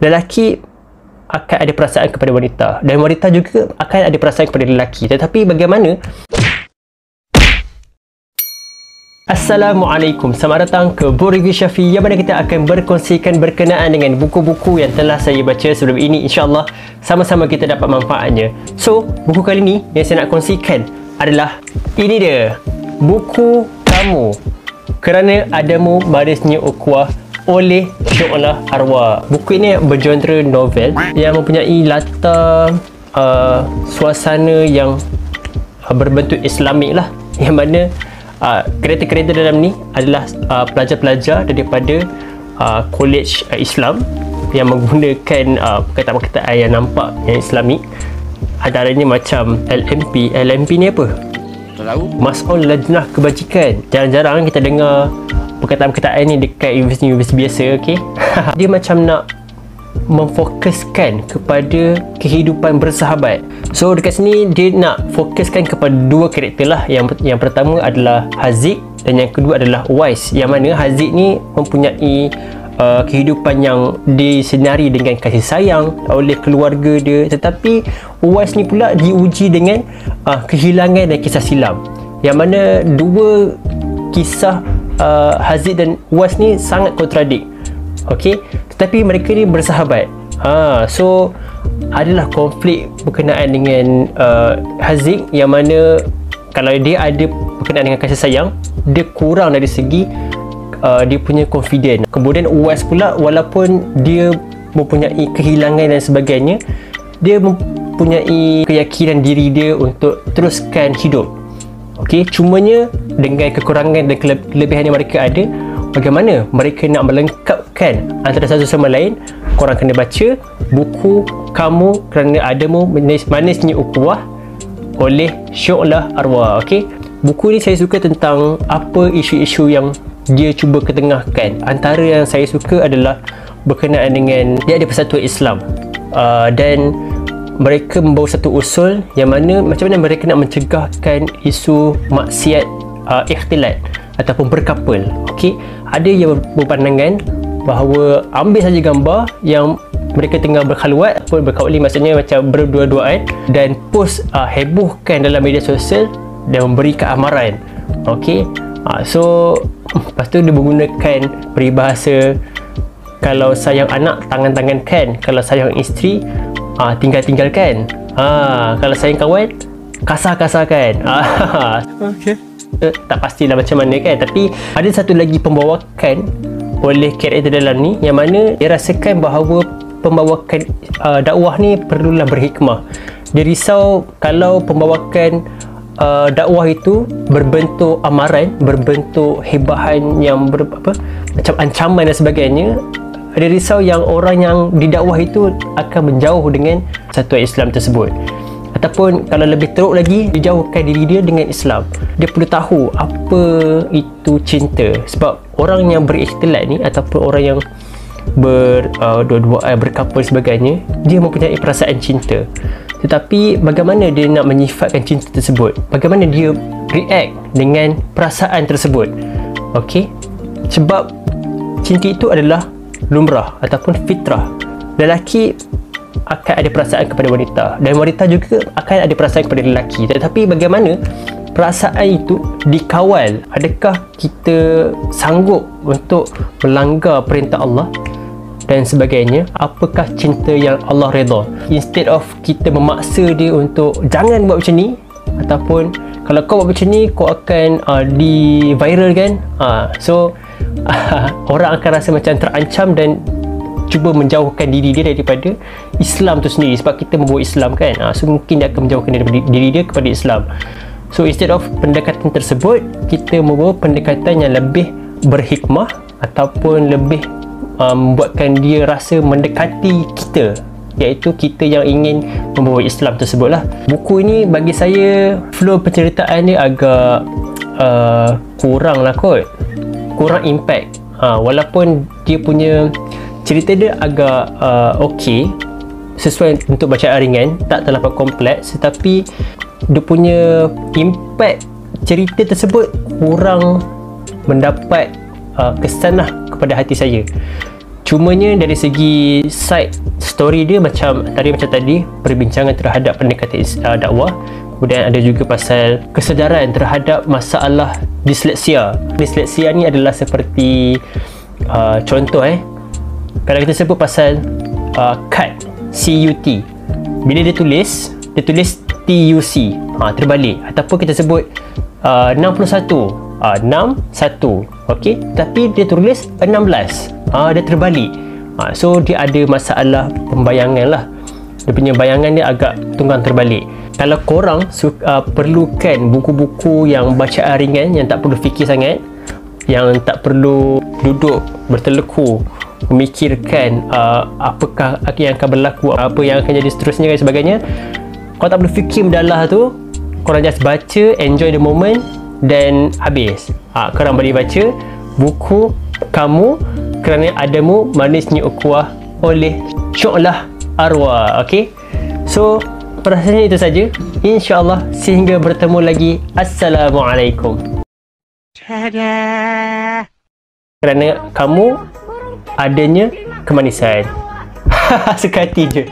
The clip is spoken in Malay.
lelaki akan ada perasaan kepada wanita dan wanita juga akan ada perasaan kepada lelaki. Tetapi bagaimana? Assalamualaikum, selamat datang ke Buku Review Syafi, yang mana kita akan berkongsikan berkenaan dengan buku-buku yang telah saya baca sebelum ini. InsyaAllah sama-sama kita dapat manfaatnya. So, buku kali ni yang saya nak kongsikan adalah ini dia, Buku Kamu Kerana Adamu Manisnya Ukhuwah oleh Syu'lah Arwah. Buku ini bergenre novel yang mempunyai latar suasana yang berbentuk Islamik lah, yang mana kereta-kereta dalam ni adalah pelajar-pelajar daripada college Islam yang menggunakan perkataan-perkataan yang nampak yang Islamik. Antaranya macam LMP. LMP ni apa? Tahu? Mas'ul Lajnah Kebajikan. Jarang-jarang kita dengar perkataan-perkataan ni dekat universiti-universiti biasa, okey? Dia macam nak memfokuskan kepada kehidupan bersahabat. So dekat sini dia nak fokuskan kepada dua karakter lah. Yang pertama adalah Haziq dan yang kedua adalah Uwais. Yang mana Haziq ni mempunyai kehidupan yang disenari dengan kasih sayang oleh keluarga dia, tetapi Uwais ni pula diuji dengan kehilangan dan kisah silam, yang mana dua kisah Haziq dan Uwais ni sangat kontradik. Okey, tetapi mereka ni bersahabat. So adalah konflik berkenaan dengan Haziq, yang mana kalau dia ada berkenaan dengan kasih sayang, dia kurang dari segi dia punya confident. Kemudian Uwais pula, walaupun dia mempunyai kehilangan dan sebagainya, dia mempunyai keyakinan diri dia untuk teruskan hidup. Okey, cumanya dengan kekurangan dan kelebihan yang mereka ada, bagaimana mereka nak melengkapkan antara satu sama lain? Korang kena baca Buku Kamu Kerana Adamu Manisnya Ukhuwah oleh Syu'lah Arwah. Okey, buku ni saya suka tentang apa isu-isu yang dia cuba ketengahkan. Antara yang saya suka adalah berkenaan dengan dia ada persatuan Islam, dan mereka membawa satu usul yang mana macam mana mereka nak mencegahkan isu maksiat ikhtilat ataupun berkapal. Okey, ada yang berpandangan bahawa ambil saja gambar yang mereka tengah berkhalwat ataupun berkauli, maksudnya macam berdua-duaan, dan post hebohkan dalam media sosial dan memberikan amaran. Okey, so lepas tu dia menggunakan peribahasa, kalau sayang anak tangan-tangankan, kalau sayang isteri tinggal-tinggalkan, kalau sayang kawan kasar-kasarkan. Okey. Tak pastilah macam mana kan, tapi ada satu lagi pembawakan oleh karakter dalam ni, yang mana dia rasakan bahawa pembawakan dakwah ni perlulah berhikmah. Dia risau kalau pembawakan dakwah itu berbentuk amaran, berbentuk hebahan yang macam ancaman dan sebagainya. Dia risau yang orang yang didakwah itu akan menjauh dengan persatuan Islam tersebut, ataupun kalau lebih teruk lagi, dijauhkan diri dia dengan Islam. Dia perlu tahu apa itu cinta, sebab orang yang berikhtilat ni ataupun orang yang berdua-duaan, berkapal sebagainya, dia mempunyai perasaan cinta. Tetapi bagaimana dia nak menyifatkan cinta tersebut? Bagaimana dia react dengan perasaan tersebut? Okey, sebab cinta itu adalah lumrah ataupun fitrah. Lelaki akan ada perasaan kepada wanita dan wanita juga akan ada perasaan kepada lelaki. Tetapi bagaimana perasaan itu dikawal? Adakah kita sanggup untuk melanggar perintah Allah dan sebagainya? Apakah cinta yang Allah redha? Instead of kita memaksa dia untuk jangan buat macam ni, ataupun kalau kau buat macam ni kau akan di-viralkan, so orang akan rasa macam terancam dan cuba menjauhkan diri dia daripada Islam tu sendiri, sebab kita membawa Islam kan. So mungkin dia akan menjauhkan diri dia kepada Islam. So instead of pendekatan tersebut, kita membawa pendekatan yang lebih berhikmah ataupun lebih membuatkan dia rasa mendekati kita, iaitu kita yang ingin membawa Islam tersebut lah. Buku ini bagi saya flow penceritaan dia agak kurang lah kot, kurang impact. Walaupun dia punya cerita dia agak okey, sesuai untuk bacaan ringan, tak terlalu kompleks, tetapi dia punya impact cerita tersebut kurang mendapat kesan lah kepada hati saya. Cumanya dari segi side story dia macam tadi perbincangan terhadap pendekatan dakwah, kemudian ada juga pasal kesedaran terhadap masalah disleksia. Disleksia ni adalah seperti contoh kalau kita sebut pasal cut, CUT, bila dia tulis TUC, terbalik, ataupun kita sebut 61, 61, okey, tapi dia tulis 16, dia terbalik. So dia ada masalah pembayangan lah, dia punya bayangan dia agak tunggang terbalik. Kalau korang perlukan buku-buku yang bacaan ringan, yang tak perlu fikir sangat, yang tak perlu duduk berteleku memikirkan apakah yang akan berlaku, apa yang akan jadi seterusnya dan sebagainya, korang tak perlu fikir mendalam tu, korang just baca, enjoy the moment dan habis. Korang boleh baca buku Kamu Kerana Adamu Manisnya Ukhuwah oleh Syu'lah Arwah. Ok, so rasanya itu saja. InsyaAllah sehingga bertemu lagi. Assalamualaikum. Kerana kamu adanya kemanisan. Sekati je.